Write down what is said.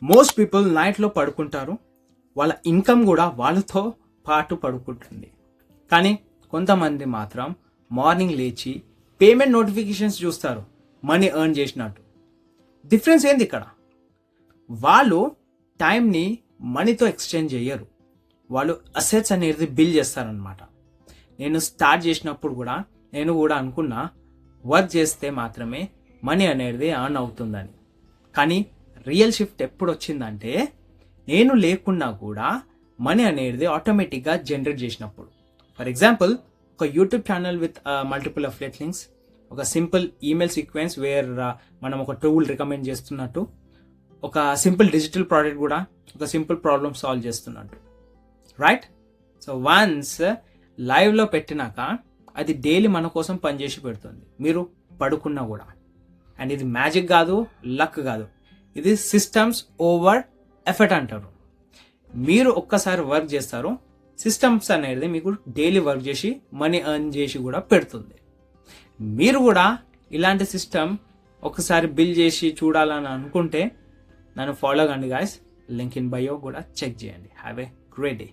Most people నైట్లో పడుకుంటారు, వాళ్ళ ఇన్కమ్ కూడా వాళ్ళతో పాటు పడుకుంటుంది. కానీ కొంతమంది మాత్రం మార్నింగ్ లేచి పేమెంట్ నోటిఫికేషన్స్ చూస్తారు మనీ ఎర్న్ చేసినట్టు. డిఫరెన్స్ ఏంది ఇక్కడ? వాళ్ళు టైంని మనీతో ఎక్స్చేంజ్ చేయరు, వాళ్ళు అసెట్స్ అనేది బిల్డ్ చేస్తారనమాట. నేను స్టార్ట్ చేసినప్పుడు కూడా నేను కూడా అనుకున్నా వర్క్ చేస్తే మాత్రమే మనీ అనేది ఎర్న్ అవుతుందని. కానీ రియల్ షిఫ్ట్ ఎప్పుడు వచ్చిందంటే నేను లేకున్నా కూడా మనీ అనేది ఆటోమేటిక్గా జనరేట్ చేసినప్పుడు. ఫర్ ఎగ్జాంపుల్, ఒక YouTube channel with multiple affiliate links, ఒక సింపుల్ ఈమెయిల్ సీక్వెన్స్ వేర్ మనం ఒక టూల్ రికమెండ్ చేస్తున్నట్టు, ఒక సింపుల్ డిజిటల్ ప్రోడక్ట్ కూడా ఒక సింపుల్ ప్రాబ్లమ్ సాల్వ్ చేస్తున్నట్టు, రైట్? సో వన్స్ లైవ్లో పెట్టినాక అది డైలీ మన కోసం పనిచేసి పెడుతుంది, మీరు పడుకున్నా కూడా. అండ్ ఇది మ్యాజిక్ కాదు, లక్ కాదు, ఇది సిస్టమ్స్ ఓవర్ ఎఫర్ట్ అంటారు. మీరు ఒక్కసారి వర్క్ చేస్తారు, సిస్టమ్స్ అనేది మీకు డైలీ వర్క్ చేసి మనీ ఎర్న్ చేసి కూడా పెడుతుంది. మీరు కూడా ఇలాంటి సిస్టమ్ ఒకసారి బిల్డ్ చేసి చూడాలని అనుకుంటే నన్ను ఫాలో కండి గాయస్. లింక్ ఇన్ బయో కూడా చెక్ చేయండి. Have a great day.